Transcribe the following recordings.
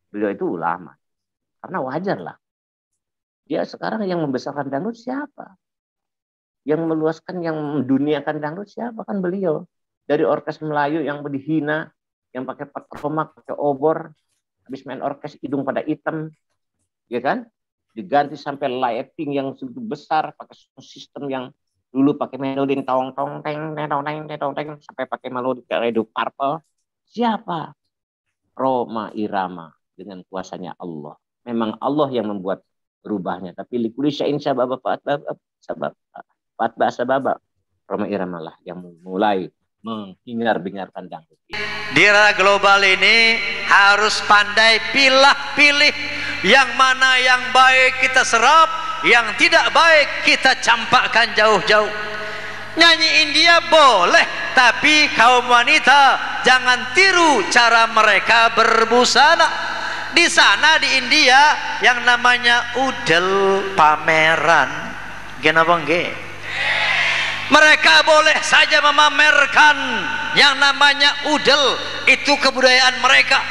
Beliau itu ulama. Karena wajar lah. Dia sekarang yang membesarkan dangdut siapa? Yang meluaskan, yang menduniakan dangdut siapa? Kan beliau. Dari orkes Melayu yang dihina, yang pakai patromak, pakai obor, habis main orkes hidung pada hitam, ya kan? Diganti sampai lighting yang segitu besar, pakai sistem yang dulu pakai melodi tong tong teng tong teng tong teng sampai pakai melodi Redo Purple. Siapa? Roma Irama dengan kuasanya Allah. Memang Allah yang membuat berubahnya, tapi likuli syai'in sabab sabab Roma Irama lah yang mulai menghingar-bingarkan dangdut. Di era global ini harus pandai pilih yang mana yang baik kita serap, yang tidak baik kita campakkan jauh-jauh. Nyanyi India boleh, tapi kaum wanita jangan tiru cara mereka berbusana. Di sana di India yang namanya udel pameran, kenapa enggak? Mereka boleh saja memamerkan yang namanya udel, itu kebudayaan mereka.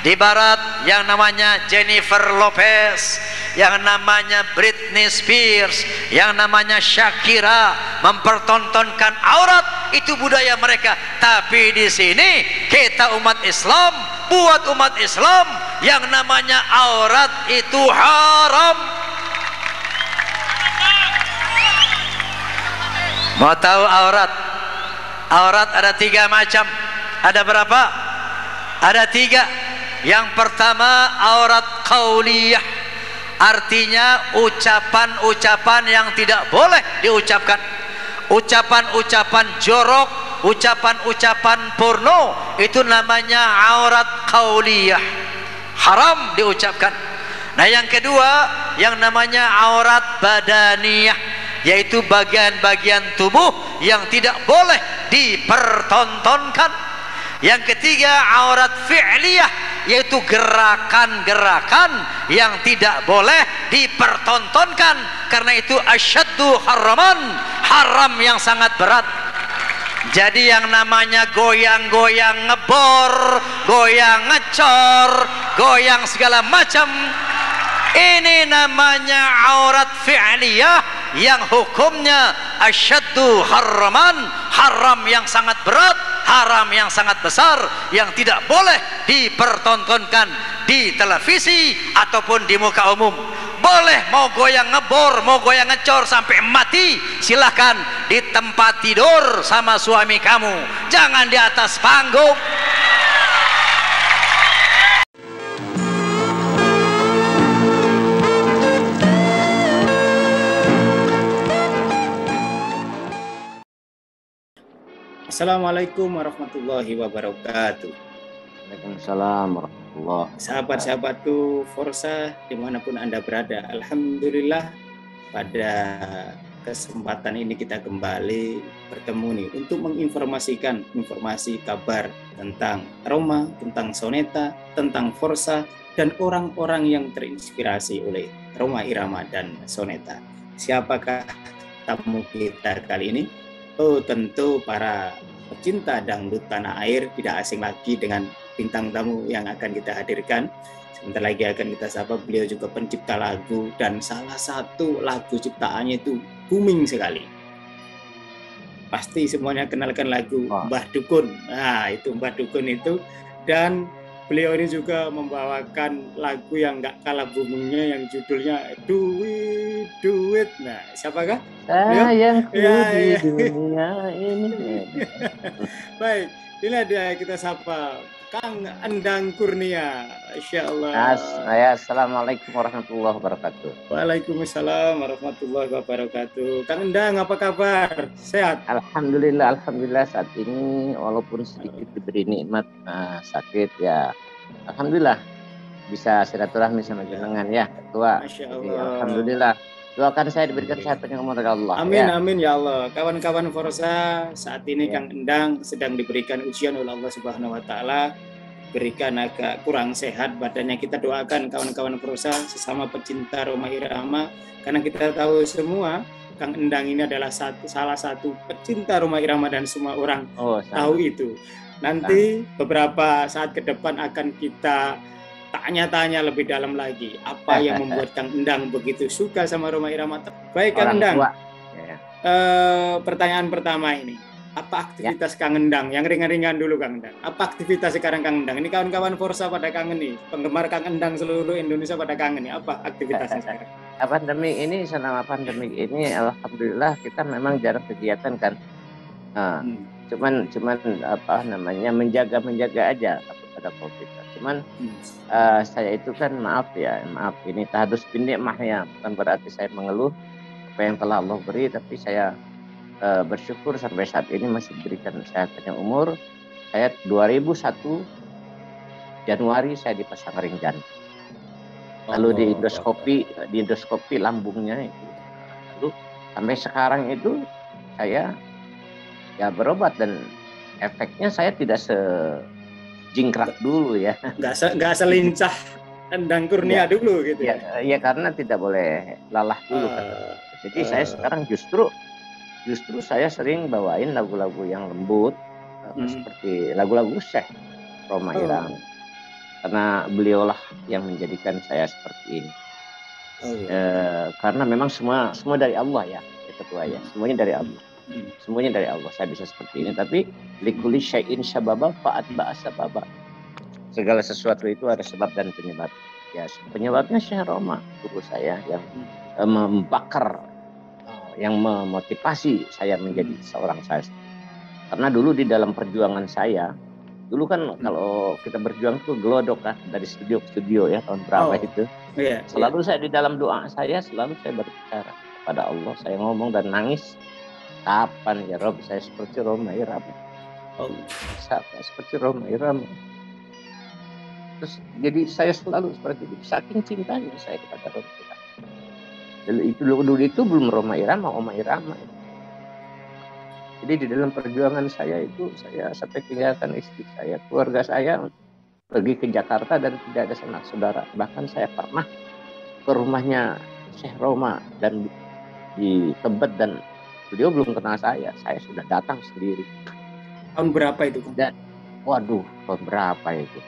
Di barat yang namanya Jennifer Lopez, yang namanya Britney Spears, yang namanya Shakira mempertontonkan aurat, itu budaya mereka. Tapi di sini kita umat Islam, buat umat Islam yang namanya aurat itu haram. Mau tahu aurat? Aurat ada 3 macam. Ada berapa? Ada 3. Yang pertama aurat qauliyah, artinya ucapan-ucapan yang tidak boleh diucapkan, ucapan-ucapan jorok, ucapan-ucapan porno, itu namanya aurat qauliyah, haram diucapkan. Nah yang kedua yang namanya aurat badaniyah, yaitu bagian-bagian tubuh yang tidak boleh dipertontonkan. Yang ketiga aurat fi'liyah, yaitu gerakan-gerakan yang tidak boleh dipertontonkan, karena itu asyaddu haraman, haram yang sangat berat. Jadi yang namanya goyang-goyang ngebor, goyang ngecor, goyang segala macam, ini namanya aurat fi'liyah yang hukumnya asyaddu haraman, haram yang sangat berat, haram yang sangat besar, yang tidak boleh dipertontonkan di televisi ataupun di muka umum. Boleh mau goyang ngebor, mau goyang ngecor sampai mati, silahkan di tempat tidur sama suami kamu, jangan di atas panggung. Assalamualaikum warahmatullahi wabarakatuh. Waalaikumsalam warahmatullahi wabarakatuh. Sahabat-sahabatku Forsa dimanapun Anda berada, alhamdulillah pada kesempatan ini kita kembali bertemu nih untuk menginformasikan informasi kabar tentang Roma, tentang Soneta, tentang Forsa, dan orang-orang yang terinspirasi oleh Roma Irama dan Soneta. Siapakah tamu kita kali ini? Oh, tentu para pecinta dangdut tanah air, tidak asing lagi dengan bintang tamu yang akan kita hadirkan. Sebentar lagi akan kita sapa. Beliau juga pencipta lagu, dan salah satu lagu ciptaannya itu booming sekali. Pasti semuanya kenalkan lagu Mbah Dukun. Nah, itu Mbah Dukun itu. Dan beliau ini juga membawakan lagu yang gak kalah boomingnya, yang judulnya Duit. Nah, siapakah? Sayangku di dunia ini. Baik, inilah dia, kita sapa Kang Endang Kurnia. Masya Allah. Assalamualaikum warahmatullahi wabarakatuh. Waalaikumsalam warahmatullahi wabarakatuh. Kang Endang, apa kabar? Sehat? Alhamdulillah saat ini walaupun sedikit diberi nikmat sakit ya, alhamdulillah bisa silaturahmi sama jenengan ya ketua. Masya Allah. Jadi, alhamdulillah. Doakan saya diberikan kesehatan yang umur dari Allah. Amin, ya. Amin ya Allah. Kawan-kawan Forsa, saat ini Kang Endang sedang diberikan ujian oleh Allah Subhanahu wa taala. Berikan agak kurang sehat badannya. Kita doakan kawan-kawan Forsa sesama pecinta Roma Irama, karena kita tahu semua Kang Endang ini adalah salah satu pecinta Roma Irama dan semua orang tahu itu. Nanti beberapa saat ke depan akan kita tanya-tanya lebih dalam lagi. Apa yang membuat Kang Endang begitu suka sama Rhoma Irama? Baik Kang Endang. Pertanyaan pertama ini. Apa aktivitas Kang Endang? Yang ringan-ringan dulu Kang Endang. Apa aktivitas sekarang Kang Endang? Ini kawan-kawan Forsa pada kangen nih. Penggemar Kang Endang seluruh Indonesia pada kangen nih. Apa aktivitasnya sekarang? Selama pandemi ini alhamdulillah kita memang jarang kegiatan kan. Cuman apa namanya menjaga aja pada COVID. Cuman saya itu kan maaf ini tahadus bin nikmah ya, bukan berarti saya mengeluh apa yang telah Allah beri, tapi saya bersyukur sampai saat ini masih diberikan sehat panjang umur. Saya 2001 Januari saya dipasang ring jantung. Lalu di endoskopi lambungnya itu. Lalu sampai sekarang itu saya ya berobat dan efeknya saya tidak sejingkrak dulu ya. Nggak selincah Endang Kurnia dulu gitu ya. Ya karena tidak boleh lalah dulu. Jadi saya sekarang justru saya sering bawain lagu-lagu yang lembut seperti lagu-lagu Syekh Rhoma Irama. Karena beliaulah yang menjadikan saya seperti ini. Karena memang semua dari Allah ya ketua ya. Semuanya dari Allah. Semuanya dari Allah. Saya bisa seperti ini. Tapi likulli syai'in syababa fa'atba'a sababa. Segala sesuatu itu ada sebab dan penyebab. Ya, penyebabnya Syekh Rhoma, guru saya yang membakar, yang memotivasi saya menjadi seorang sastra. Karena dulu di dalam perjuangan saya, dulu kan kalau kita berjuang tuh gelodok kan dari studio ke studio ya tahun berapa itu. Selalu saya di dalam doa saya selalu saya berbicara kepada Allah, saya ngomong dan nangis. Kapan ya Rob saya seperti Rhoma Irama? Seperti Rhoma Irama. Terus jadi saya selalu seperti itu, saking cintanya saya kepada Rhoma Irama. Dulu itu belum Rhoma Irama, Oma Irama. Jadi di dalam perjuangan saya itu saya sampai tinggalkan istri saya, keluarga saya pergi ke Jakarta dan tidak ada sanak saudara. Bahkan saya pernah ke rumahnya Syekh Rhoma dan di Tebet dan beliau belum kenal saya sudah datang sendiri. Tahun berapa itu? Dan waduh, tahun berapa itu?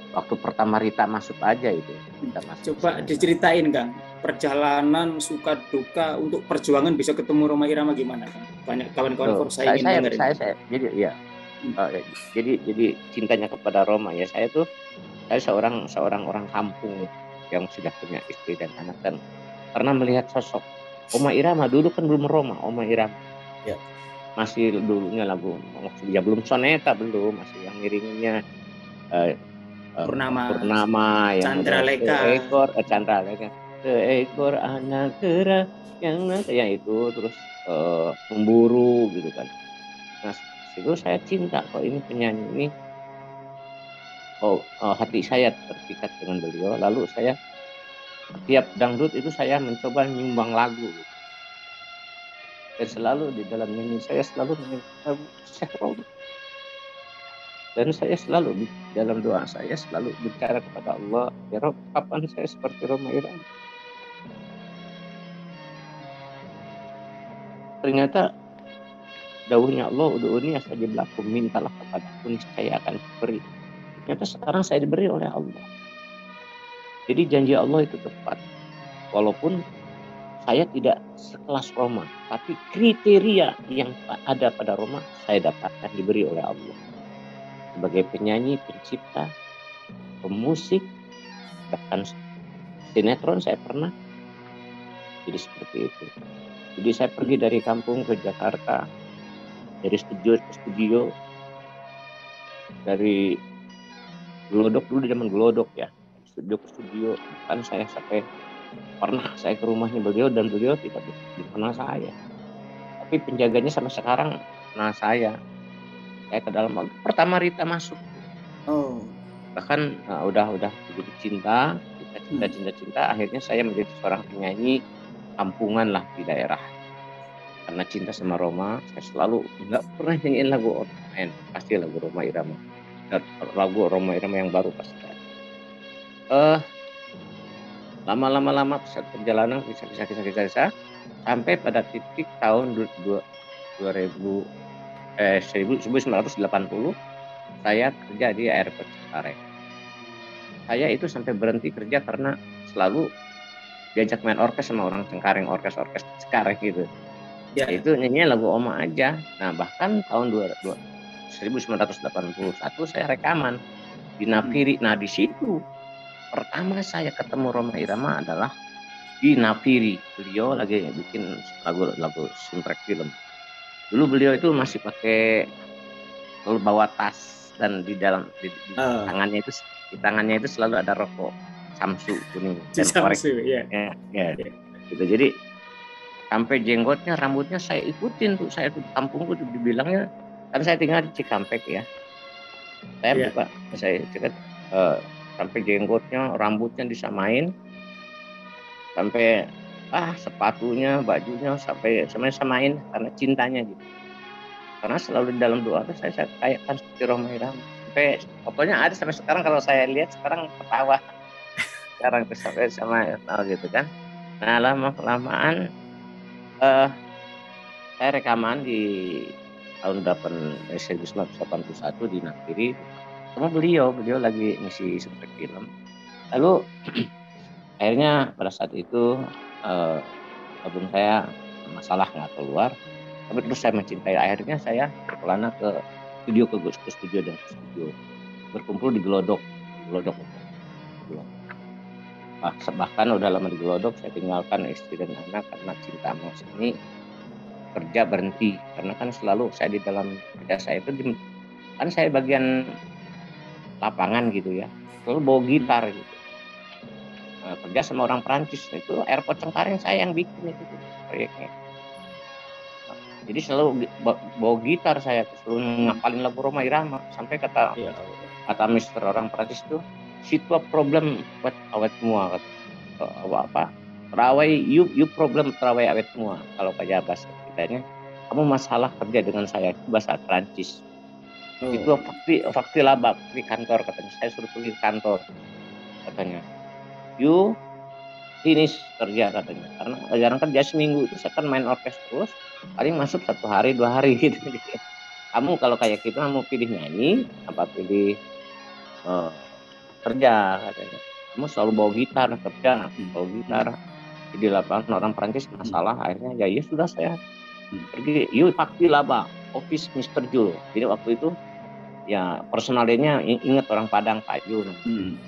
Waktu pertama Rita masuk aja itu. Coba diceritain Kang, perjalanan suka duka untuk perjuangan bisa ketemu Rhoma Irama gimana Kang? Banyak kawan-kawan Forsa ingin dengerin. Saya jadi ya. Jadi cintanya kepada Rhoma ya, saya seorang orang kampung yang sudah punya istri dan anak dan pernah melihat sosok Oma Irama. Dulu kan belum Rhoma, Oma Irama. Ya. Masih dulunya lagu ya belum soneta, belum, masih yang ngiringinnya Purnama yang Chandra Leka seekor anak kera yang itu terus memburu gitu kan. Nah itu saya cinta kok ini penyanyi ini, hati saya terpikat dengan beliau. Lalu saya tiap dangdut itu saya mencoba menyumbang lagu dan selalu di dalam nyanyi saya selalu menyanyikan lagu Syekh Rhoma. Dan saya selalu di dalam doa saya selalu bicara kepada Allah, ya Rob, kapan saya seperti Rhoma Irama? Ternyata dawuhnya Allah, ud'uni astajib lakum, mintalah kepadaku niscaya akan diberi. Ternyata sekarang saya diberi oleh Allah. Jadi janji Allah itu tepat. Walaupun saya tidak sekelas Rhoma, tapi kriteria yang ada pada Rhoma saya dapatkan diberi oleh Allah. Sebagai penyanyi, pencipta, pemusik, bahkan sinetron saya pernah. Jadi seperti itu. Jadi saya pergi dari kampung ke Jakarta, dari studio ke studio, dari gelodok dulu zaman gelodok ya, studio ke studio. Kan saya sampai pernah saya ke rumahnya beliau dan beliau tidak kenal saya. Tapi penjaganya sampai sekarang kenal saya. Saya ke dalam pertama Rita masuk. Bahkan udah begitu cinta, akhirnya saya menjadi seorang penyanyi kampungan lah di daerah. Karena cinta sama Rhoma, saya selalu nggak pernah nyanyiin lagu orang lain, pasti lagu Rhoma Irama. Lagu Rhoma Irama yang baru pasti. Lama perjalanan kisah sampai pada titik tahun 1980 saya kerja di airport Cengkareng. saya itu sampai berhenti kerja karena selalu diajak main orkes sama orang Cengkareng, orkes Cengkareng gitu. Ya. Itu nyanyinya lagu Oma aja. Nah bahkan tahun 1981 saya rekaman di Nafiri. Nah di situ pertama saya ketemu Rhoma Irama adalah di Nafiri. Beliau lagi bikin lagu soundtrack film. Dulu beliau itu masih pakai bawa tas dan di dalam di tangannya itu selalu ada rokok Samsu kuning dan korek. Ya. Gitu. Jadi sampai jenggotnya, rambutnya saya ikutin tuh. Saya tuh kampungku tuh dibilangnya, kan saya tinggal di Cikampek ya. Saya buka, saya cekat sampai jenggotnya, rambutnya disamain, sampai sepatunya, bajunya sampai samain karena cintanya gitu. Karena selalu di dalam doa tuh saya kayakkan seperti Rhoma Irama. Sampai pokoknya ada sampai sekarang kalau saya lihat sekarang ketawa. Sekarang sampai sama gitu kan. Nah lama-kelamaan saya rekaman di tahun 1981 di Nafiri sama beliau lagi ngisi soundtrack film. Lalu akhirnya pada saat itu album saya masalah nggak keluar, tapi terus saya mencintai. Akhirnya saya berkelana ke studio berkumpul di Glodok. Bahkan udah lama di Glodok, saya tinggalkan istri dan anak karena cinta sama seni, kerja berhenti karena kan selalu saya di dalam kerja saya itu kan saya bagian lapangan gitu ya, selalu bawa gitar gitu. Kerja sama orang Perancis itu airport Cengkareng saya yang bikin itu proyeknya. Jadi selalu bawa gitar saya, selalu ngapalin lagu Rhoma Irama sampai kata Mister orang Perancis itu, situ problem buat awet semua apa terawai you problem terawai awet semua. Kalau kayak bahasa kitanya, kamu masalah kerja dengan saya, itu bahasa Perancis. Itu fakti labak di kantor katanya, saya suruh pergi kantor katanya, you finish kerja katanya, karena jarang kerja seminggu itu saya kan main orkes terus, paling masuk 1 hari 2 hari gitu. Kamu kalau kayak gitu kamu pilih nyanyi apa pilih kerja katanya, kamu selalu bawa gitar kerja, bawa gitar. Di lapangan orang Perancis masalah, akhirnya ya sudah saya pergi you fakti laba office Mr. Jul. Jadi waktu itu ya personalnya ingat orang Padang Pak Jul.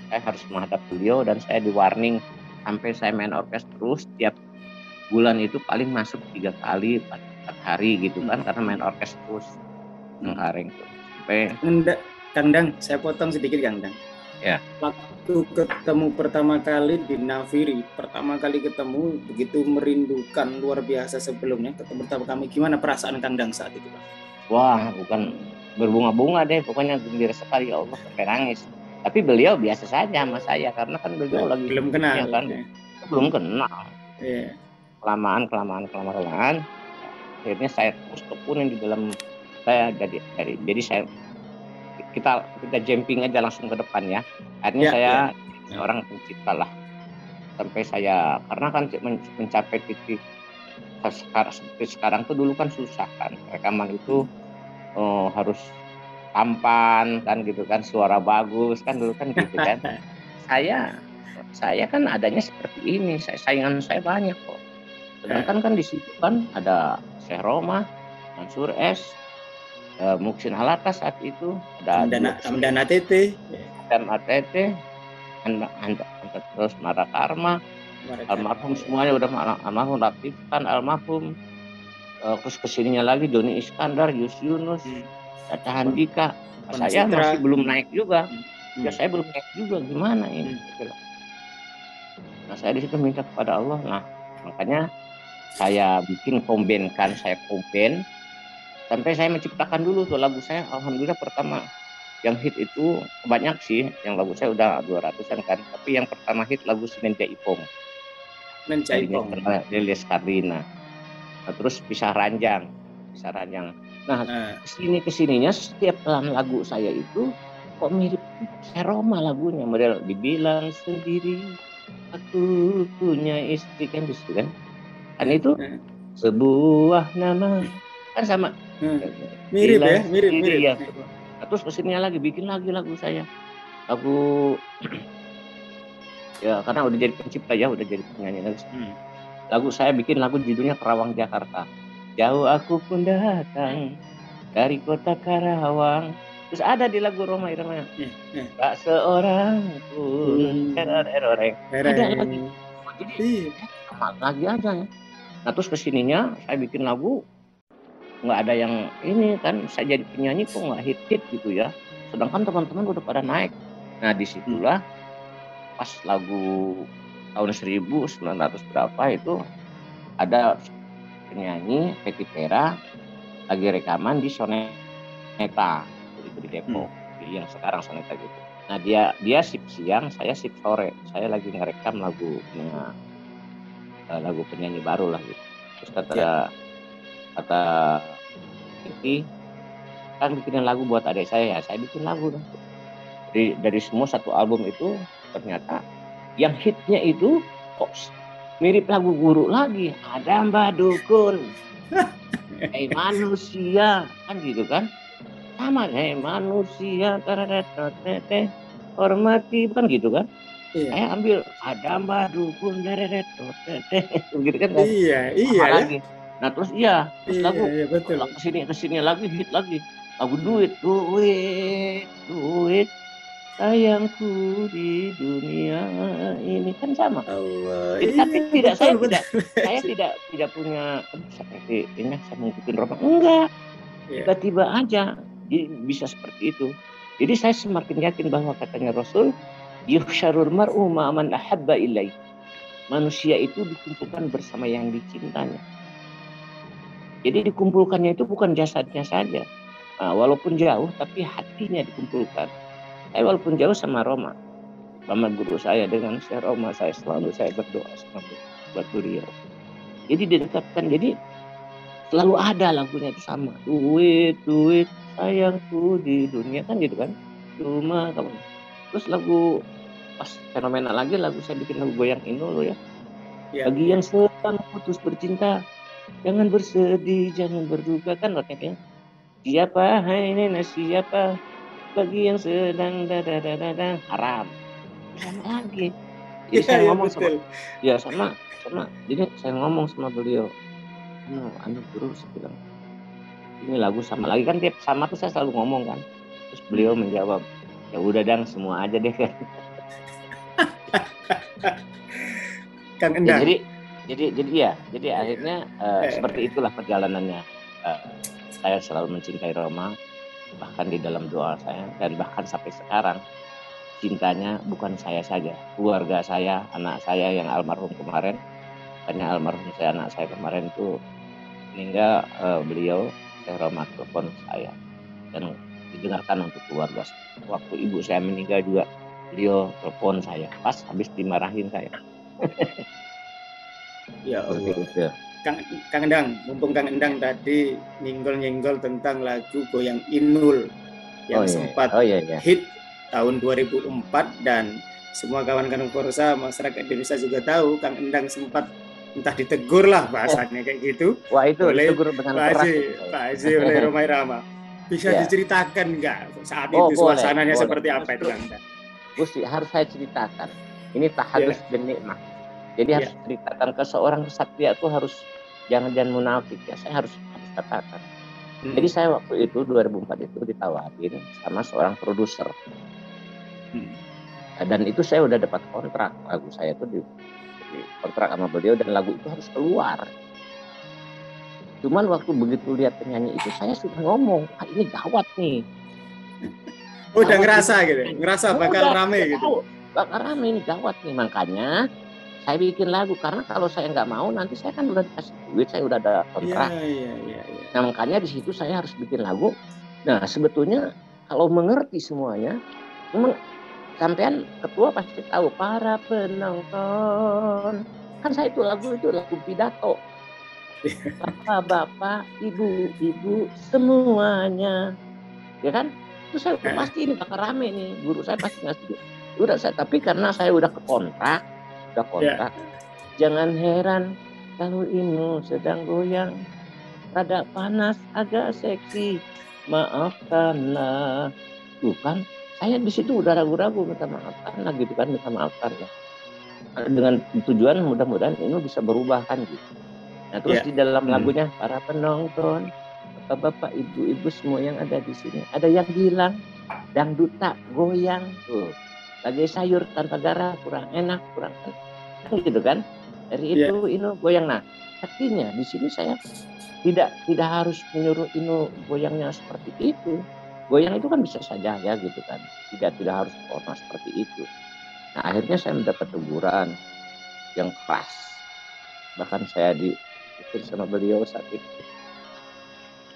Saya harus menghadap beliau dan saya di warning sampai saya main orkes terus tiap bulan itu paling masuk 3 kali 4 hari gitu kan, karena main orkes terus Cengkareng tuh. Sampai Kang Dang, saya potong sedikit Kang Dang. Ya. Waktu ketemu pertama kali di Nafiri, pertama kali ketemu begitu merindukan luar biasa sebelumnya. Ketemu pertama kami, gimana perasaan Kang Dang saat itu, Pak? Wah, bukan berbunga-bunga deh, pokoknya gembira sekali, ya Allah sampai nangis. Tapi beliau biasa saja sama saya karena kan beliau lagi belum kenal ya kan. Belum kenal. Iya. Kelamaan. Akhirnya saya terus tekunin di dalam saya jadi saya kita jumping aja langsung ke depan ya. Akhirnya saya orang pencipta lah. Sampai saya karena kan mencapai titik sekarang tuh dulu kan susah kan. Rekaman itu harus tampan kan gitu kan, suara bagus kan dulu kan gitu kan. Saya kan adanya seperti ini, saingan saya banyak kok. Sedangkan kan di situ kan ada Syekh Rhoma, Mansur S, Muksin Alatas saat itu, ada Hamdana Tete, terus Mara Karma, almarhum semuanya udah almarhum Latif kan almarhum, terus kesininya lagi Doni Iskandar, Yunus, Caca Handika. Saya masih belum naik juga. Ya saya belum naik juga, gimana ini? Nah saya di situ minta kepada Allah. Nah makanya saya bikin komben sampai saya menciptakan dulu tuh lagu saya. Alhamdulillah pertama yang hit itu banyak sih, yang lagu saya udah 200-an kan, tapi yang pertama hit lagu Senen Jaipong Lilis Karlina. Nah, terus Pisah Ranjang. Nah kesininya setiap dalam lagu saya itu kok mirip Syekh Rhoma lagunya, model dibilang sendiri aku punya istri kan gitu kan. Kan itu sebuah nama kan sama mirip ya. Terus kesininya lagi bikin lagi lagu saya, lagu Ya karena udah jadi pencipta ya, udah jadi penyanyi lagu. Lagu saya bikin lagu judulnya Kerawang Jakarta. Jauh aku pun datang dari kota Karawang. Terus ada di lagu Roma Irama. Tak seorang pun eroreng. Ada lagi. Jadi lagi aja ya. Nah terus kesininya saya bikin lagu nggak ada yang ini kan, saya jadi penyanyi kok nggak hit gitu ya. Sedangkan teman-teman udah pada naik. Nah disitulah pas lagu tahun 1900 berapa itu ada penyanyi Peti Pera lagi rekaman di Soneta itu di Depok, yang sekarang Soneta gitu. Nah dia shift siang, saya shift sore. Saya lagi ngerekam lagu penyanyi baru lah gitu. Terus kata Vicky kan bikinin lagu buat adik saya bikin lagu dong. Dari semua satu album itu ternyata yang hitnya itu kok mirip lagu Guru lagi. Ada Mbak Dukun, Hei manusia, kan gitu kan, sama Hei manusia, hormati, kan gitu kan. Saya ambil ada Mbak Dukun, gitu kan. Iya lagi. Nah terus lagu kesini lagi hit lagi lagu duit sayangku di dunia ini, kan sama. Jadi, tapi saya tidak punya seperti ini saya mengikuti Roma, enggak. Tiba-tiba aja bisa seperti itu. Jadi saya semakin yakin bahwa katanya Rasul, yuhsyarul mar'u ma'aman ahabba ilaih. Manusia itu dikumpulkan bersama yang dicintanya. Jadi dikumpulkannya itu bukan jasadnya saja. Nah, walaupun jauh tapi hatinya dikumpulkan. Saya walaupun jauh sama Roma guru saya, dengan Syekh Roma saya selalu berdoa buat beliau. Jadi didekatkan, jadi selalu ada lagunya itu sama. Duit sayangku di dunia, kan gitu kan. Cuma kamu. Terus lagu pas fenomenal lagi, lagu saya bikin lagu Goyang Inul ya. Bagi yang sedang putus bercinta, jangan bersedih, jangan berduka, kan artinya. Siapa siapa bagi yang sedang haram sama lagi. Jadi saya ngomong sama jadi saya ngomong sama beliau, guru, saya bilang ini lagu sama lagi, kan tiap sama tuh saya selalu ngomong kan. Terus beliau menjawab, ya udah Dang, semua aja deh kan. Kang Endang. Jadi akhirnya seperti itulah perjalanannya. Saya selalu mencintai Roma, bahkan di dalam doa saya, dan bahkan sampai sekarang cintanya bukan saya saja, keluarga saya, anak saya yang almarhum kemarin. Karena almarhum anak saya kemarin itu meninggal, beliau Syekh Roma telepon saya dan didengarkan untuk keluarga. Waktu ibu saya meninggal juga beliau telepon saya pas habis dimarahin saya. Ya Allah. Kang Endang, mumpung Kang Endang tadi nyenggol tentang lagu Goyang Inul yang sempat hit tahun 2004, dan semua kawan-kawan Forsa, masyarakat Indonesia juga tahu Kang Endang sempat entah ditegur lah bahasanya kayak gitu. Wah, itu oleh ditegur dengan keras. Pak Haji oleh Roma Irama. Bisa diceritakan nggak saat itu suasananya boleh. Seperti apa itu Kang Endang? Harus saya ceritakan. Ini tahadus bin nikmah. Jadi harus ceritakan ke seorang kesatria itu harus jangan munafik ya. Saya harus katakan. Jadi saya waktu itu 2004 itu ditawarin sama seorang produser. Dan itu saya udah dapat kontrak, lagu saya itu di kontrak sama beliau dan lagu itu harus keluar. Cuman waktu begitu lihat penyanyi itu saya sudah ngomong, ini gawat nih. Udah ngerasa gitu, ngerasa bakal rame gitu. Bakal rame ini, gawat nih, makanya saya bikin lagu, karena kalau saya nggak mau nanti saya kan udah dikasih duit, saya udah ada kontrak. Nah makanya di situ saya harus bikin lagu. Nah sebetulnya kalau mengerti semuanya, memang sampean ketua pasti tahu para penonton. Kan saya itu lagu pidato. Bapak, ibu, semuanya, ya kan? Itu saya pasti ini bakal rame nih, guru saya pasti ngasih. Udah saya, tapi karena saya udah kontrak. Jangan heran kalau ini sedang goyang, rada panas, agak seksi, maafkanlah. Tuh kan, saya di situ udah ragu-ragu minta maafkan lah gitu kan, minta maafkan lah. dengan tujuan mudah-mudahan ini bisa berubah kan gitu. Nah terus di dalam lagunya para penonton, bapak-bapak, ibu-ibu semua yang ada di sini, ada yang bilang dangdut tak goyang tuh, lagi sayur tanpa garam kurang enak, kurang enak gitu kan. Dari itu ini goyang. Nah artinya di sini saya tidak harus menyuruh ini goyangnya seperti itu. Goyang itu kan bisa saja ya gitu kan, tidak harus formal seperti itu. Nah akhirnya saya mendapat teguran yang keras, bahkan saya diusir sama beliau saat itu.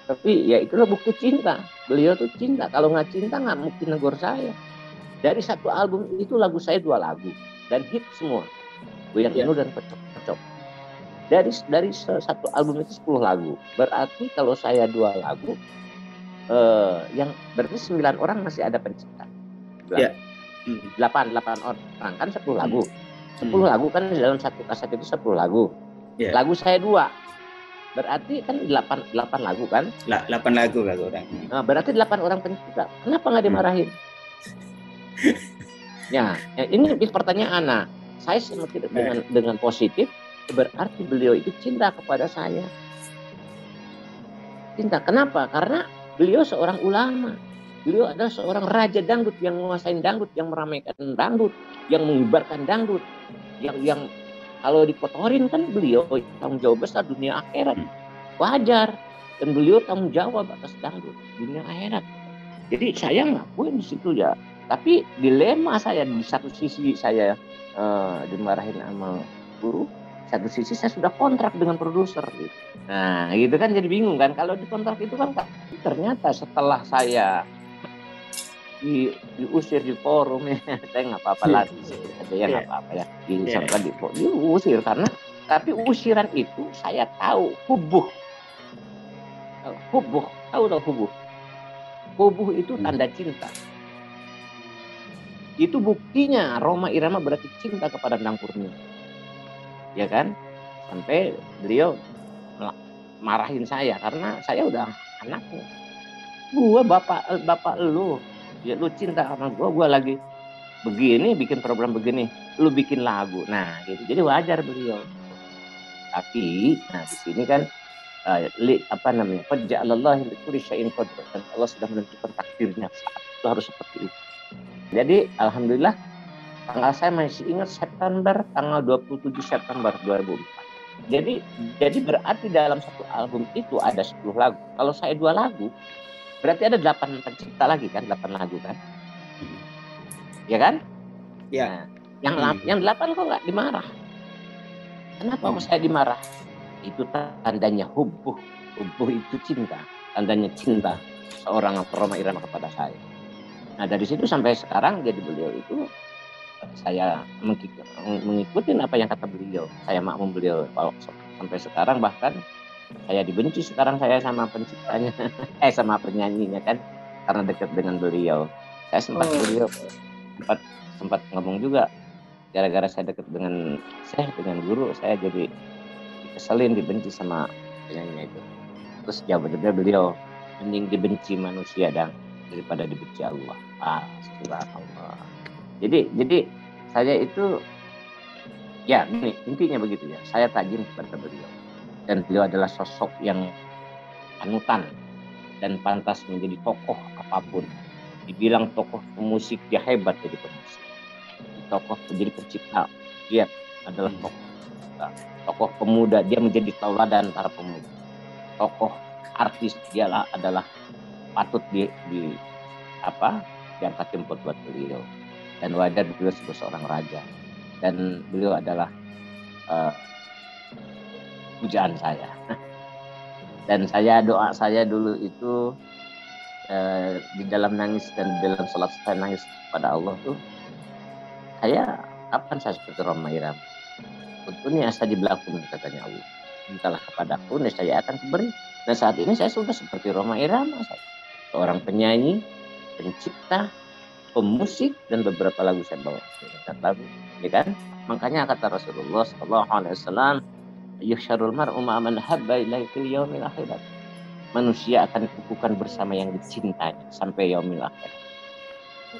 Tapi ya itulah bukti cinta. Beliau tuh cinta, kalau nggak cinta nggak mungkin negur saya. Dari satu album itu lagu saya 2 lagu dan hit semua, Goyang Inu dan Pecok. Dari satu album itu 10 lagu, berarti kalau saya 2 lagu, yang berarti 9 orang masih ada pencipta. 8 orang kan 10 lagu. 10 lagu kan dalam satu kaset itu 10 lagu. Lagu saya 2. Berarti kan 8 lagu kan? 8 lagu orang. Nah, berarti 8 orang pencipta. Kenapa nggak dimarahin? Ya, ini pertanyaan. Nah, saya semakin dengan positif, berarti beliau itu cinta kepada saya. Cinta. Kenapa? Karena beliau seorang ulama. Beliau adalah seorang raja dangdut yang menguasai dangdut, yang meramaikan dangdut, yang mengibarkan dangdut, yang kalau dikotorin kan beliau tanggung jawab besar dunia akhirat. Wajar. Dan beliau tanggung jawab atas dangdut dunia akhirat. Jadi saya ngakuin di situ ya. Tapi dilema saya, di satu sisi saya dimarahin sama guru, satu sisi saya sudah kontrak dengan produser gitu. Nah gitu kan jadi bingung kan. Kalau di kontrak itu kan ternyata setelah saya diusir di forum ya, saya nggak apa-apa lagi, ada yang nggak apa-apa ya, diusir karena, tapi usiran itu saya tahu hubuh, tahu hubuh itu tanda cinta, itu buktinya Rhoma Irama berarti cinta kepada Endang Kurnia, ya kan, sampai beliau marahin saya karena saya udah anaknya, gua bapak lu. Ya lu cinta sama gue lagi begini, bikin program begini, lu bikin lagu. Nah gitu, jadi wajar beliau. Tapi nah di sini kan Faja'alallahi likulli syai'in qadar, dan Allah sudah menentukan takdirnya saat itu harus seperti itu. Jadi alhamdulillah tanggal saya masih ingat tanggal 27 September 2004. Jadi berarti dalam satu album itu ada 10 lagu. Kalau saya 2 lagu berarti ada 8 pencipta lagi kan, 8 lagu kan, ya kan? Ya. Nah, yang 8 kok nggak dimarah? Kenapa kok saya dimarah? Itu tandanya hubuh itu cinta, tandanya cinta seorang Rhoma Irama kepada saya. Nah dari situ sampai sekarang jadi beliau itu saya mengikuti apa yang kata beliau, saya makmum beliau sampai sekarang, bahkan saya dibenci sekarang saya sama penciptanya, sama penyanyinya kan, karena dekat dengan beliau. Saya sempat ngomong juga, gara-gara saya dekat dengan guru, saya jadi keselin, dibenci sama penyanyinya itu. Terus jawabannya beliau, mending dibenci manusia daripada dibenci Allah. Subhanallah. Jadi saya itu ya intinya begitu ya. Saya tajam kepada beliau. Dan beliau adalah sosok yang panutan dan pantas menjadi tokoh apapun. Dibilang tokoh pemusik, dia hebat jadi pemusik. Tokoh menjadi pencipta, dia adalah tokoh pemuda, dia menjadi tauladan para pemuda. Tokoh artis, dia adalah patut diangkat jemput buat beliau. Dan wajar beliau sebagai seorang raja. Dan beliau adalah pujaan saya. Dan doa saya dulu itu di dalam nangis dan di dalam salat saya nangis kepada Allah tuh, saya kapan saya seperti Rhoma Irama? Untungnya asa di belakang, katanya Allah. Mintalah kepadaku, saya akan kuberi. Nah saat ini saya sudah seperti Rhoma Irama, saya seorang penyanyi, pencipta, pemusik, dan beberapa lagu saya bawa. Ya kan? Makanya kata Rasulullah SAW, yuhsyarul mar'u ma'a man habba ilaihi fil yaumil akhir. Manusia akan dikukuhkan bersama yang dicintanya sampai yaumil akhir.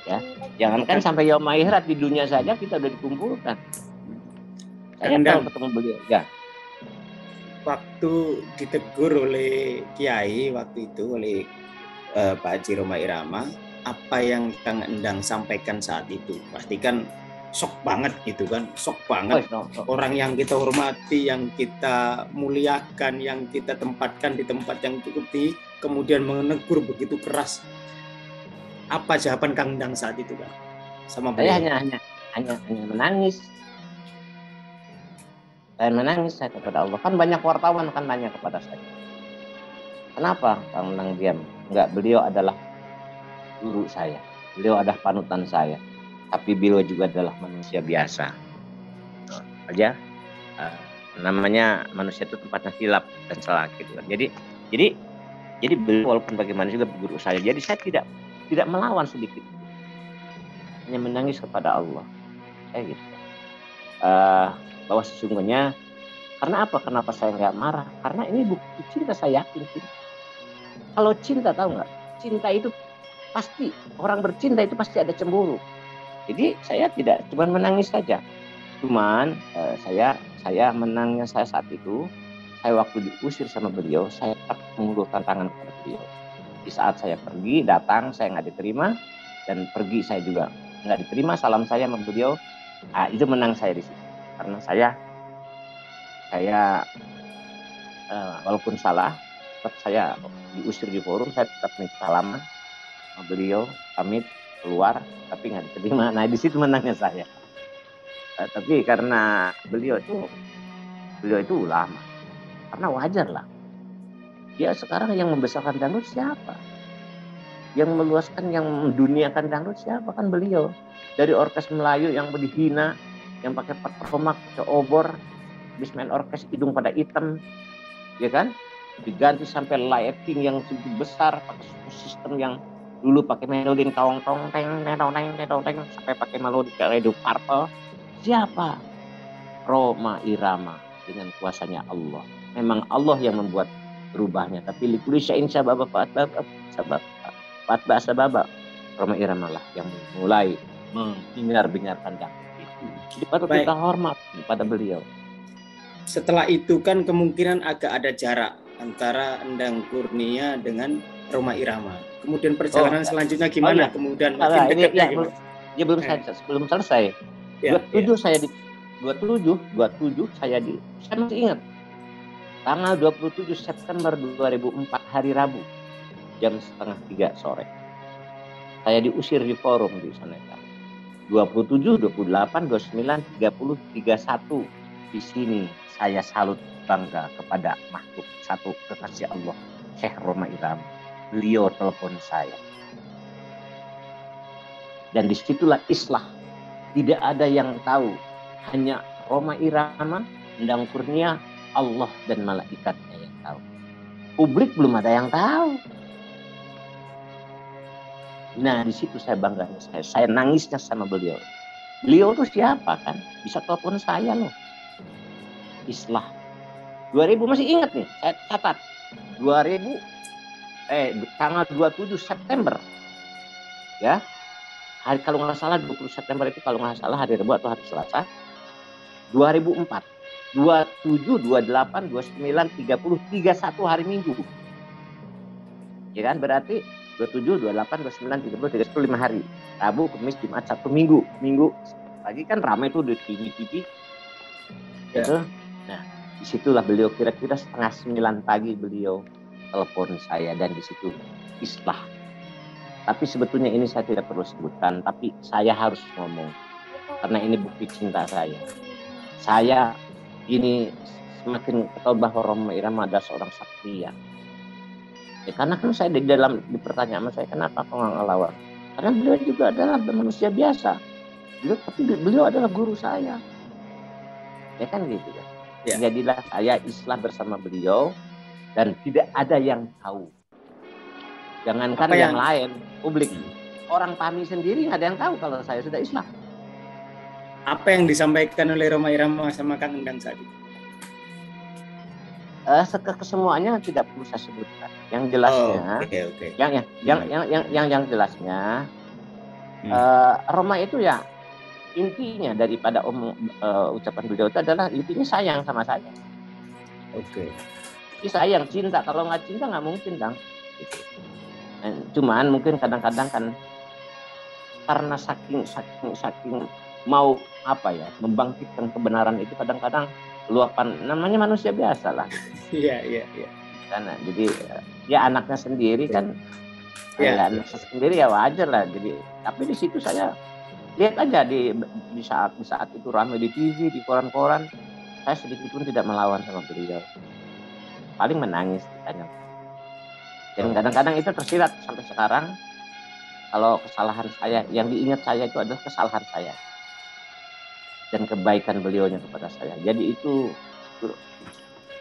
Ya, jangankan sampai yaumil akhirat, di dunia saja kita udah dikumpulkan. Saya Endang, kalau ketemu beliau, ya. waktu ditegur oleh Kiai waktu itu oleh Pak Haji Rhoma Irama, apa yang Kang Endang sampaikan saat itu? Pasti kan shock banget gitu kan, shock banget. Orang yang kita hormati, yang kita muliakan, yang kita tempatkan di tempat yang cukup tinggi, kemudian menegur begitu keras. Apa jawaban Kang Endang saat itu, Kang? Sama Saya beliau? hanya menangis. Saya menangis saya kepada Allah. Kan banyak wartawan kan nanya kepada saya. Kenapa Kang Endang diam? Enggak, beliau adalah guru saya. Beliau adalah panutan saya. Tapi beliau juga adalah manusia biasa. Aja namanya manusia itu tempatnya hilap dan salah gitu kan. Jadi beliau walaupun bagaimana juga guru saya. Jadi saya tidak melawan sedikit. Hanya menangis kepada Allah. Kayak gitu. Bahwa sesungguhnya karena apa? Kenapa saya nggak marah? Karena ini bukti cinta, saya yakin cinta. Kalau cinta, tahu nggak? Cinta itu pasti, orang bercinta itu pasti ada cemburu. Jadi saya tidak cuma menangis saja. Cuman saya menangnya saya saat itu, saya waktu diusir sama beliau, saya tetap mengulurkan tangan kepada beliau. Di saat saya pergi, datang, saya nggak diterima, dan pergi saya juga nggak diterima salam saya sama beliau. Itu menang saya di situ. Karena saya walaupun salah, tetap saya diusir di forum, saya tetap minta salaman sama beliau, pamit keluar, tapi nggak diterima. Nah di situ menangnya saya. Tapi karena beliau itu ulama, karena wajar lah. Dia sekarang yang membesarkan dangdut siapa? Yang meluaskan, yang menduniakan dangdut siapa? Kan beliau. Dari orkes Melayu yang dihina, yang pakai patromak, pakai obor, habis main orkes hidung pada hitam, ya kan? Diganti sampai lighting yang segitu besar, pakai sistem yang dulu pakai melodi tong tong teng sampai pakai melodi Redo Purple. Siapa? Rhoma Irama dengan kuasanya Allah. Memang Allah yang membuat berubahnya, tapi likuli syai'in sababa sababa. Rhoma Irama lah yang mulai mengingar-bingarkan dangdut itu. Jadi patut kita hormat pada beliau. Setelah itu kan kemungkinan agak ada jarak antara Endang Kurnia dengan Rhoma Irama. Kemudian perjalanan selanjutnya gimana? Kemudian makin dekatnya gimana? Ya belum selesai. 27 saya masih ingat. Tanggal 27 September 2004 hari Rabu jam 2:30 sore. Saya diusir di forum di sana. 27, 28, 29, 30, 31. Di sini saya salut bangga kepada makhluk satu kekasih Allah, Syekh Rhoma Irama. Beliau telepon saya. Dan disitulah islah. Tidak ada yang tahu. Hanya Rhoma Irama, Endang Kurnia, Allah dan malaikatnya yang tahu. Publik belum ada yang tahu. Nah, di situ saya bangga. Saya nangisnya sama beliau. Beliau tuh siapa kan? Bisa telepon saya loh. Islah. 2000 masih ingat nih, saya catat. Tanggal 27 September. Ya. Hari kalau nggak salah 20 September itu kalau nggak salah hari Rabu atau hari Selasa. 2004. 27, 28, 29, 30, 31 hari Minggu. Ya kan? Berarti 27, 28, 29, 30, 31, 5 hari. Rabu, Kamis, Jumat, Sabtu, Minggu. Minggu pagi kan ramai tuh di TV. Ya. Gitu. Nah, disitulah beliau kira-kira 8:30 pagi beliau telepon saya dan di situ islah. Tapi sebetulnya ini saya tidak perlu sebutkan, tapi saya harus ngomong karena ini bukti cinta saya. Saya ini semakin tahu bahwa Rhoma Irama adalah seorang satria. Ya, karena kan saya di pertanyaan saya kenapa kok nggak ngelawan? Karena beliau juga adalah manusia biasa. Tapi beliau adalah guru saya. Ya kan gitu ya. Ya. Jadilah saya islah bersama beliau dan tidak ada yang tahu. Jangankan yang lain, publik. Orang PAMI sendiri nggak ada yang tahu kalau saya sudah islah. Apa yang disampaikan oleh Rhoma Irama sama Kang Endang saat itu? Kesemuanya tidak perlu saya sebutkan. Yang jelasnya, okay. Yang jelasnya, Rhoma itu ya intinya daripada ucapan beliau itu adalah intinya sayang sama saya. Oke. Ini sayang, cinta. Kalau nggak cinta nggak mungkin, Bang. Gitu. Cuman mungkin kadang-kadang kan karena saking mau membangkitkan kebenaran itu kadang-kadang luapan, namanya manusia biasa lah. Iya. Karena jadi ya anaknya sendiri kan, anaknya sendiri ya wajar lah. Jadi tapi di situ saya lihat aja di saat itu ramai di TV, di koran-koran, saya sedikit pun tidak melawan sama beliau. Paling menangis ditanya. Dan kadang-kadang itu tersirat sampai sekarang. Kalau kesalahan saya, yang diingat saya itu adalah kesalahan saya dan kebaikan beliaunya kepada saya. Jadi itu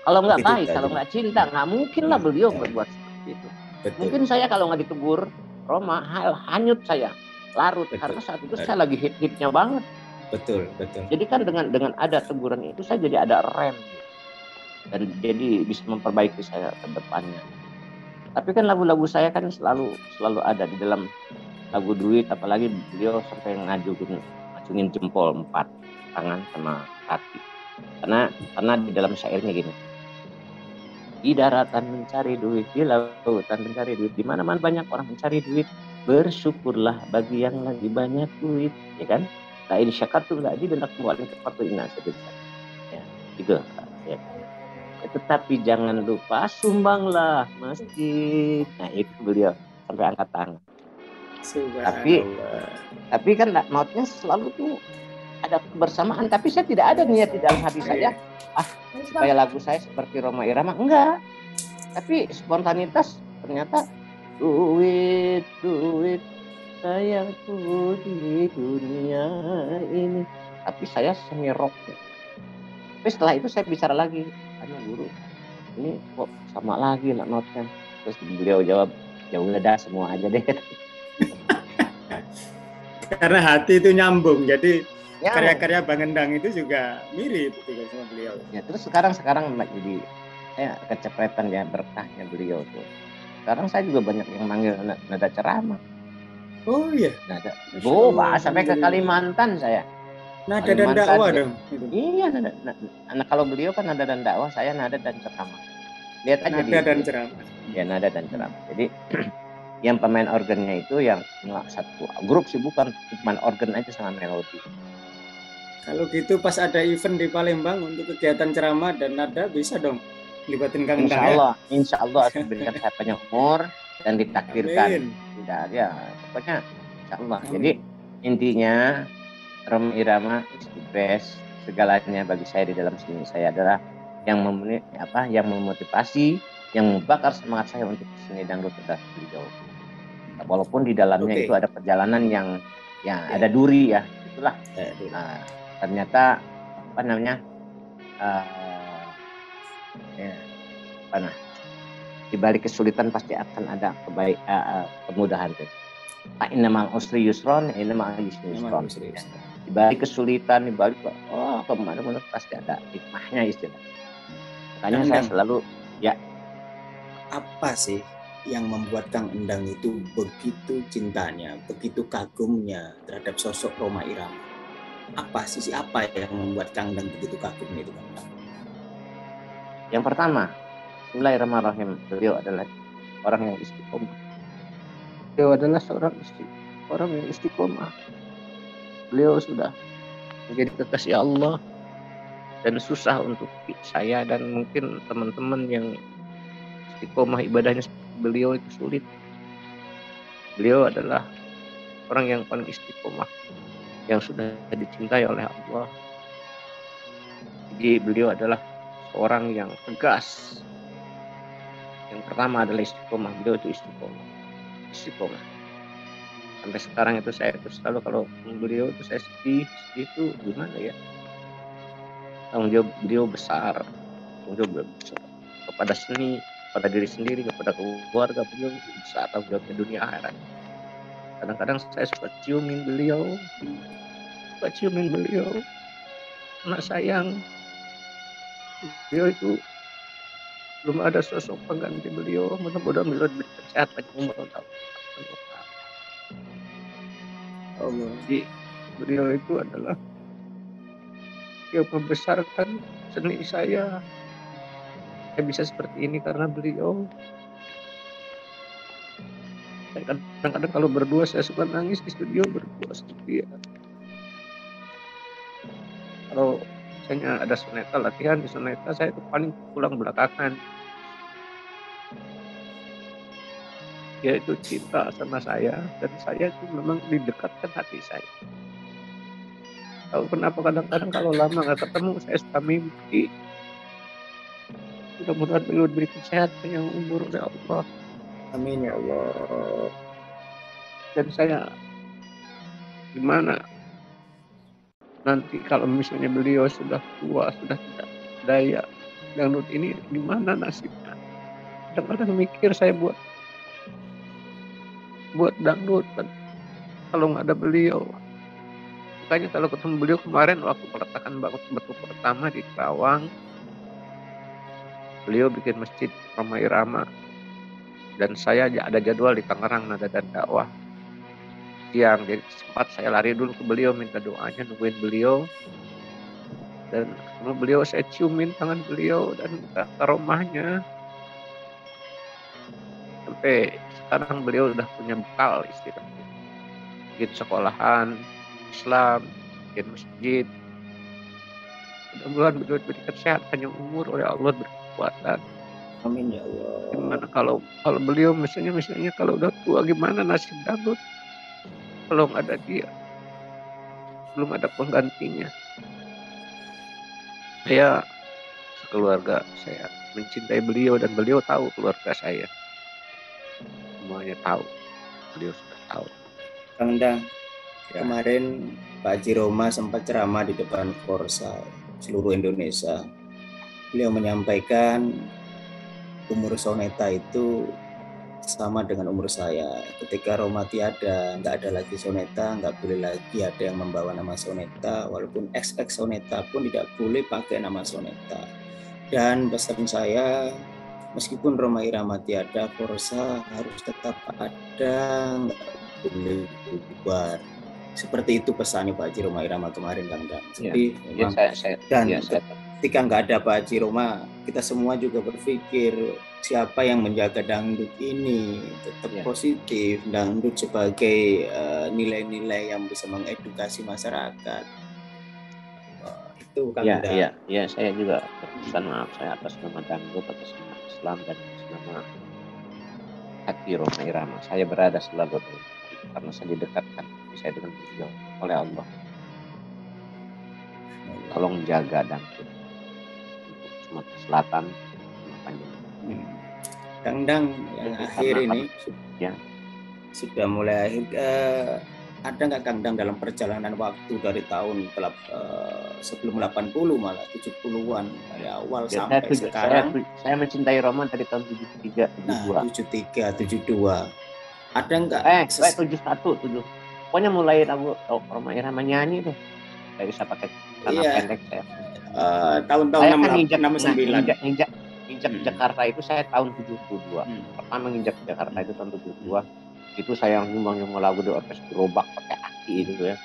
kalau nggak baik, kalau nggak cinta, nggak mungkin lah beliau berbuat seperti itu. Betul. Mungkin saya kalau nggak ditegur, Roma, hanyut saya, larut. Betul. Karena saat itu saya lagi hit-hitnya banget. Betul. Jadi kan dengan ada teguran itu saya jadi ada rem dan jadi bisa memperbaiki saya ke depannya. Tapi kan lagu-lagu saya kan selalu ada di dalam lagu Duit, apalagi beliau sampai ngacungin jempol 4 tangan sama kaki. Karena di dalam syairnya gini. Di daratan mencari duit, di lautan mencari duit, di mana-mana banyak orang mencari duit. Bersyukurlah bagi yang lagi banyak duit, ya kan? La in syakartum la azidannakum wa in kafartum inna azabi lasyadid. Ya, gitu. Ya. Tetapi jangan lupa sumbanglah masjid. Nah itu beliau sampai angkat tangan. Tapi kan mautnya selalu tuh ada kebersamaan. Tapi saya tidak ada niat di dalam hati saya. Supaya lagu saya seperti Rhoma Irama. Enggak. Tapi spontanitas ternyata duit sayangku di dunia ini. Tapi saya semi rock. Tapi setelah itu saya bicara lagi. Guru, ini kok sama lagi lah notnya. Terus beliau jawab, ya udah semua aja deh. Karena hati itu nyambung, jadi karya-karya Bang Endang itu juga mirip gitu sama beliau. Ya terus sekarang jadi saya kecepretan ya berkahnya beliau tuh. Sekarang saya juga banyak yang manggil nada ceramah. Oh iya. Nada. Sampai ke Kalimantan saya. Nada dan dakwah dong. Iya, nada. Kalau beliau kan nada dan dakwah, saya nada dan ceramah. Lihat aja nada dan ceramah. Ya, nada dan ceramah. Jadi yang pemain organnya itu yang satu grup sih bukan, pemain organ aja sama melodi. Kalau gitu pas ada event di Palembang untuk kegiatan ceramah dan nada bisa dong libatin Kang Endang. Insya Allah diberikan saya panjang umur dan ditakdirkan. Tidak ya, pokoknya insya Allah. Jadi intinya Rhoma Irama is the best, segalanya bagi saya di dalam seni saya adalah yang memotivasi, yang membakar semangat saya untuk seni dangdut adalah beliau. Walaupun di dalamnya itu ada perjalanan yang ada duri ya, itulah. Ternyata di balik kesulitan pasti akan ada kemudahan. Innamal usri yusron, innamal yusri yusron. Di balik kesulitan, di balik kemana-mana pasti ada hikmahnya istilah. Makanya saya selalu apa sih yang membuat Kang Endang itu begitu cintanya, begitu kagumnya terhadap sosok Rhoma Irama? Sisi apa yang membuat Kang Endang begitu kagum itu, Kang Endang? Yang pertama, Bismillahirrahmanirrahim, beliau adalah orang yang istiqomah. Beliau adalah orang yang istiqomah. Beliau sudah menjadi kekasih Allah dan susah untuk saya dan mungkin teman-teman yang istiqomah ibadahnya seperti beliau itu sulit. Beliau adalah orang yang paling istiqomah, yang sudah dicintai oleh Allah. Jadi beliau adalah seorang yang tegas. Yang pertama adalah istiqomah. Beliau itu istiqomah. Sampai sekarang itu saya terus selalu kalau beliau itu saya sedih itu gimana ya, tanggung jawab beliau besar, kepada seni, kepada diri sendiri, kepada keluarga beliau besar, tanggung jawabnya dunia akhirat. Kadang-kadang saya suka ciumin beliau, anak sayang. Beliau itu belum ada sosok pengganti beliau, mudah-mudahan beliau diberikan sehat panjang umur tahun. beliau itu adalah yang membesarkan seni saya. Saya bisa seperti ini karena beliau. Kadang-kadang kalau berdua saya suka nangis di studio berdua sama dia. Kalau misalnya ada soneta latihan di soneta, saya itu paling pulang belakangan. Dia itu cinta sama saya dan saya itu memang didekatkan hati saya. Tahu kenapa kadang-kadang kalau lama nggak ketemu saya suka mimpi. Mudah-mudahan beliau diberi kesehatan yang umur oleh Allah. Amin ya Allah. Dan saya gimana nanti kalau misalnya beliau sudah tua, sudah tidak daya, dangdut ini gimana nasibnya? Kadang-kadang mikir saya buat dangdut kan kalau nggak ada beliau. Makanya kalau ketemu beliau kemarin waktu peletakan batu pertama di Kerawang, beliau bikin masjid Rhoma Irama dan saya ada jadwal di Tangerang Nada dan Dakwah siang, jadi sempat saya lari dulu ke beliau minta doanya, nungguin beliau, dan ketemu beliau saya ciumin tangan beliau dan minta karomahnya. Sampai sekarang beliau udah punya bekal istilahnya, bikin sekolahan Islam, bikin masjid. Mudah-mudahan beliau diberi kesehatan yang umur oleh Allah, berkekuatan. Amin ya Allah. Gimana kalau beliau misalnya kalau udah tua gimana nasib dangdut kalau nggak ada dia, belum ada penggantinya. Saya sekeluarga saya mencintai beliau dan beliau tahu keluarga saya. Semuanya tahu, beliau sudah tahu. Kang Endang, kemarin Pak Haji Rhoma sempat ceramah di depan Forsa seluruh Indonesia. Beliau menyampaikan umur soneta itu sama dengan umur saya. Ketika Rhoma tiada, nggak ada lagi soneta, nggak boleh lagi ada yang membawa nama soneta, walaupun XX soneta pun tidak boleh pakai nama soneta. Dan pesan saya, meskipun Rhoma Irama tiada, Forsa harus tetap ada, nggak boleh bubar. Seperti itu pesannya Pak Haji Rhoma Irama kemarin, Kang Endang. Jadi memang ketika nggak ada Pak Haji Rhoma, kita semua juga berpikir siapa yang menjaga dangdut ini tetap positif, dangdut sebagai nilai-nilai yang bisa mengedukasi masyarakat. Itu Kang Endang. Iya, saya juga berpesan maaf saya atas nama dangdut, atas nama Islam dan atas nama Haji Rhoma Irama. Saya berada selalu karena saya didekatkan saya dengan beliau oleh Allah. Tolong jaga dangdut untuk Sumatera Selatan sama Panjang. Kang Endang yang akhir ini sudah mulai akhir. Ada nggak Kang Endang dalam perjalanan waktu dari tahun sebelum 80 malah 70-an dari awal sampai sekarang? Saya mencintai Rhoma dari tahun 73, 72. Ada nggak? 71. Pokoknya mulai lagu Rhoma Irama nyanyi deh. Saya bisa pakai celana pendek saya. Tahun-tahun 69. Injak Jakarta itu saya tahun 72. Pertama nginjak Jakarta itu tahun 72. Itu saya nyumbang lagu di orkes gerobak pakai aki itu ya.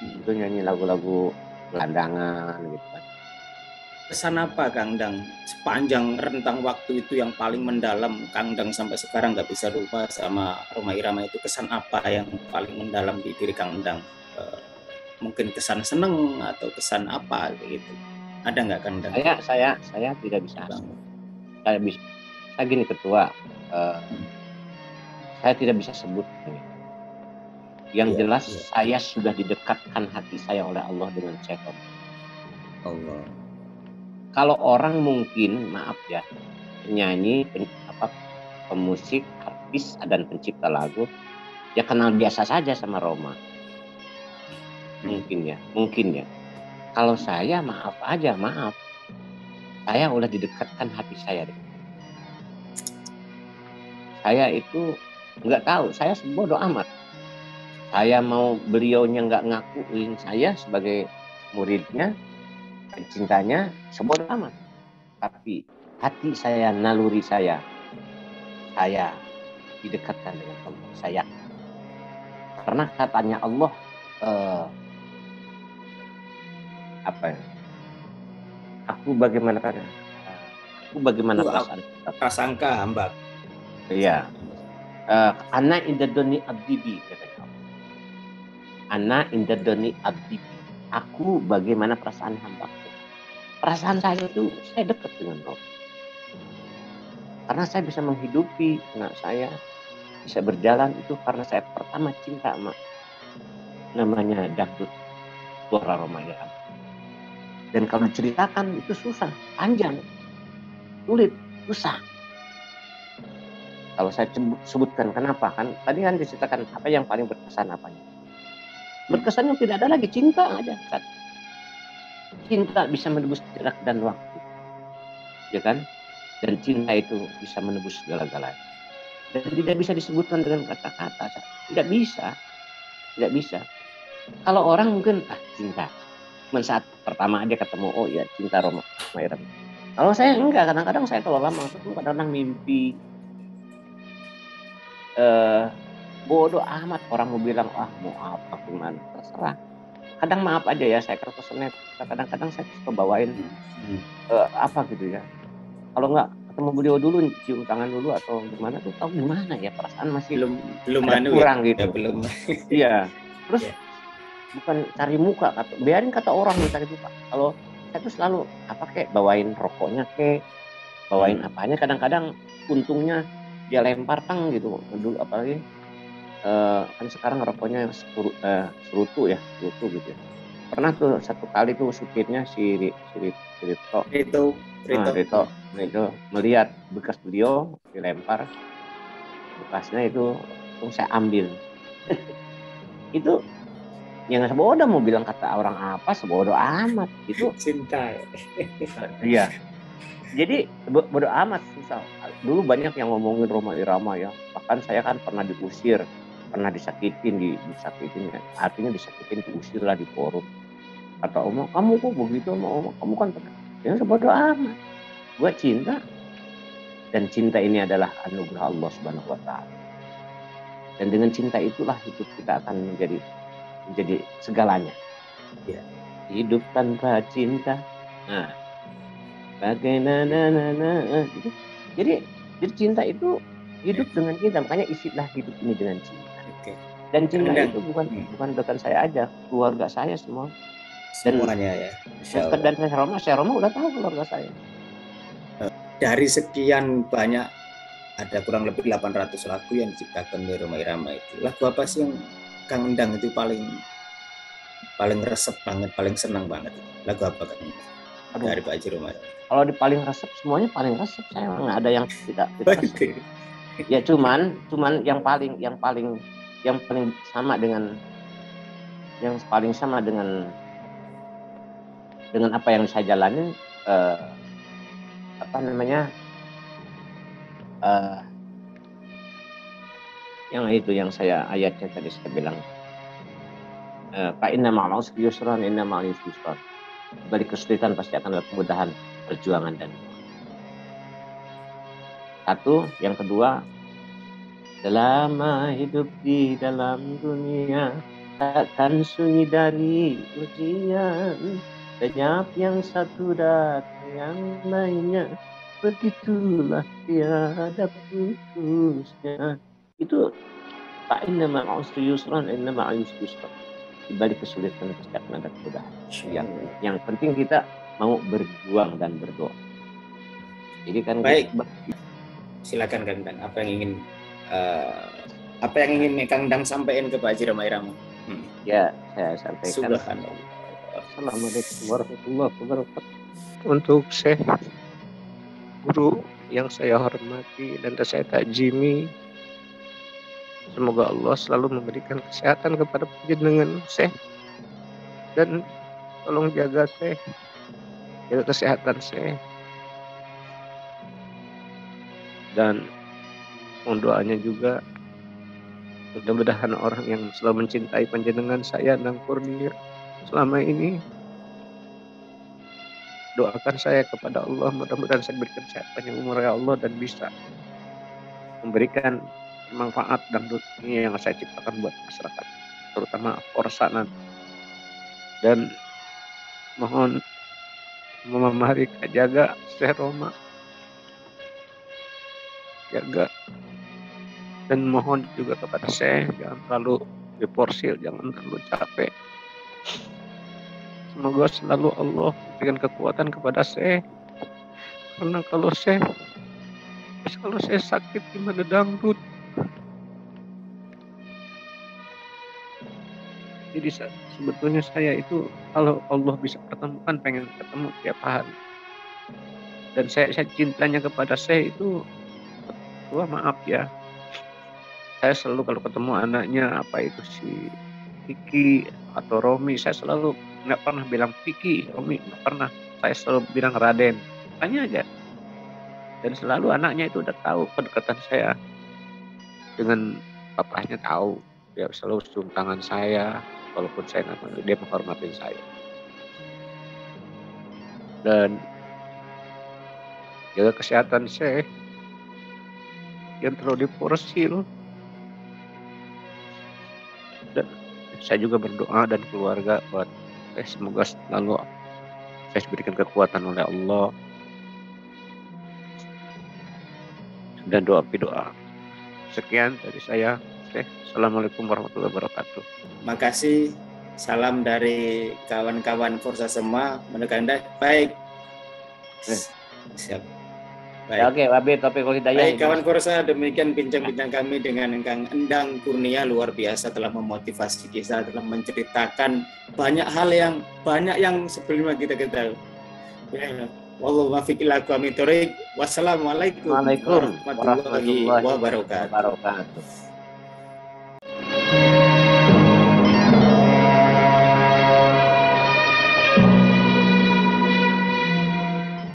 Itu nyanyi lagu-lagu gelandangan gitu kan. Kesan apa Kang Endang sepanjang rentang waktu itu yang paling mendalam Kang Endang sampai sekarang nggak bisa lupa sama Rhoma Irama itu? Kesan apa yang paling mendalam di diri Kang Endang? Mungkin kesan seneng atau kesan apa gitu? Ada nggak Kang Endang? Saya tidak bisa. Saya gini ketua. Saya tidak bisa sebut. Yang jelas saya sudah didekatkan hati saya oleh Allah dengan setan. Allah. Kalau orang mungkin, maaf ya, penyanyi, pemusik, artis dan pencipta lagu, ya kenal biasa saja sama Rhoma. Mungkin ya. Kalau saya maaf. Saya udah didekatkan hati saya. Saya itu nggak tahu, saya bodoh amat. Saya mau beliaunya nggak ngakuin saya sebagai muridnya, cintanya, sebodoh amat. Tapi hati saya, naluri saya didekatkan dengan Allah. Saya karena katanya Allah apa ya? Aku bagaimana kan? Aku bagaimana perasaan? Prasangka hamba. Iya. Ana indadoni abdibi katanya. Ana indadoni abdibi. Aku bagaimana perasaan hambaku. Perasaan saya itu saya dekat dengan Rob. Karena saya bisa menghidupi anak saya, bisa berjalan itu karena saya pertama cinta sama namanya dangdut suara Roma Irama. Dan kalau diceritakan itu susah, panjang, sulit, susah. Kalau saya sebutkan kenapa kan tadi kan diceritakan apa yang paling berkesan apanya. Berkesannya tidak ada lagi, cinta aja. Cinta bisa menebus jarak dan waktu, ya kan? Dan cinta itu bisa menebus segala-galanya. Dan tidak bisa disebutkan dengan kata-kata, tidak bisa, tidak bisa. Kalau orang mungkin cinta, saat pertama dia ketemu, oh ya cinta Roma Irama. Kalau saya enggak, kadang-kadang saya kalau lama itu kadang-kadang mimpi. Bodoh amat orang mau bilang mau apa gimana terserah. Kadang maaf aja ya saya kesenet. Kadang-kadang saya suka bawain apa gitu ya. Kalau nggak ketemu beliau dulu cium tangan dulu atau gimana tuh tahu gimana ya perasaan masih belum kurang ya, gitu. Belum. Iya. Terus bukan cari muka biarin kata orang cari muka. Kalau saya tuh selalu kayak bawain rokoknya bawain apanya kadang-kadang untungnya dia lempar gitu dulu apalagi kan sekarang rokoknya serutu gitu ya. Pernah tuh satu kali tuh supirnya si Rito melihat bekas beliau dilempar, bekasnya itu saya ambil. Itu yang sebodoh mau bilang kata orang apa sebodoh amat itu cinta. Iya. Jadi bodoh amat susah. Dulu banyak yang ngomongin Roma Irama ya. Bahkan saya kan pernah diusir, pernah disakitin, artinya disakitin, diusir lah di forum. Kata Oma, kamu kok begitu Oma? Kamu kan ya sebodoh amat. Gua cinta. Dan cinta ini adalah anugerah Allah Subhanahu wa taala. Dan dengan cinta itulah hidup kita akan menjadi segalanya. Ya. Hidup tanpa cinta. Nah, bagaimana jadi cinta itu hidup dengan cinta, makanya isilah hidup ini dengan cinta. Dan cinta itu bukan dengan saya aja, keluarga saya semua. Semuanya ya. Dan saya Roma udah tahu keluarga saya. Dari sekian banyak ada kurang lebih 800 lagu yang diciptakan oleh Roma Irama itu. Lagu apa sih yang Kang Endang itu paling resep banget, paling senang banget? Lagu apa Kang Endang? Dari Pak Haji Roma. Kalau di paling resep semuanya paling resep, saya nggak ada yang tidak resep. Ya cuman yang paling sama dengan apa yang saya jalanin yang itu yang saya ayatnya tadi saya bilang fa inna ma'al usri yusran inna ma'al usri yusran. Balik kesulitan pasti akan ada kemudahan, perjuangan dan satu. Yang kedua, selama hidup di dalam dunia takkan sunyi dari ujian, lenyap yang satu datang yang lainnya, begitulah tiada putusnya. Itu fa inna ma'al usri yusran inna ma'al usri yusran. Di balik kesulitan pasti akan ada kemudahan. Yang penting kita mau berjuang dan berdoa. Jadi kan baik. Silakan Kang Endang, apa yang ingin Kang Endang sampaikan ke Pak Haji Roma Irama? Ya, saya sampaikan. Assalamualaikum warahmatullahi wabarakatuh. Untuk Syekh guru yang saya hormati dan saya takjimi, semoga Allah selalu memberikan kesehatan kepada panjenengan Syekh, dan tolong jaga Syekh, jaga kesehatan Syekh, dan mohon doanya juga mudah-mudahan orang yang selalu mencintai panjenengan saya dan Kurnia selama ini, doakan saya kepada Allah mudah-mudahan saya diberikan sehat panjang umur ya Allah dan bisa memberikan manfaat dangdut ini yang saya ciptakan buat masyarakat, terutama Forsa nanti. Dan Mohon Mama Marika jaga Syekh Roma, jaga, dan mohon juga kepada Syekh jangan terlalu diporsir, jangan terlalu capek. Semoga selalu Allah berikan kekuatan kepada Syekh, karena kalau Syekh sakit gimana dangdut. Jadi sebetulnya saya itu kalau Allah bisa pertemukan pengen ketemu tiap hari. Dan saya cintanya kepada Syekh itu, wah maaf ya, saya selalu kalau ketemu anaknya apa itu si Vicky atau Romi, saya selalu nggak pernah bilang Vicky, Romi, nggak pernah. Saya selalu bilang Raden, tanya aja. Dan selalu anaknya itu udah tahu kedekatan saya dengan papahnya, tahu. Dia selalu cium tangan saya, walaupun saya nggak mau, dia menghormatin saya. Dan jaga kesehatan Syekh, yang terlalu diporsir. Dan saya juga berdoa dan keluarga buat semoga selalu saya diberikan kekuatan oleh Allah dan doa. Sekian dari saya. Assalamualaikum warahmatullahi wabarakatuh. Makasih. Salam dari kawan-kawan Forsa semua. Menekan baik. Siap. Baik. Oke, wabillahi taufiq wal hidayah. Baik, kawan Forsa, demikian bincang-bincang kami dengan Kang Endang Kurnia, luar biasa telah memotivasi kita, telah menceritakan banyak hal yang sebelumnya kita ketahui. Ya. Wallahu muwaffiq ila aqwamit thoriq. Wassalamualaikum warahmatullahi wabarakatuh.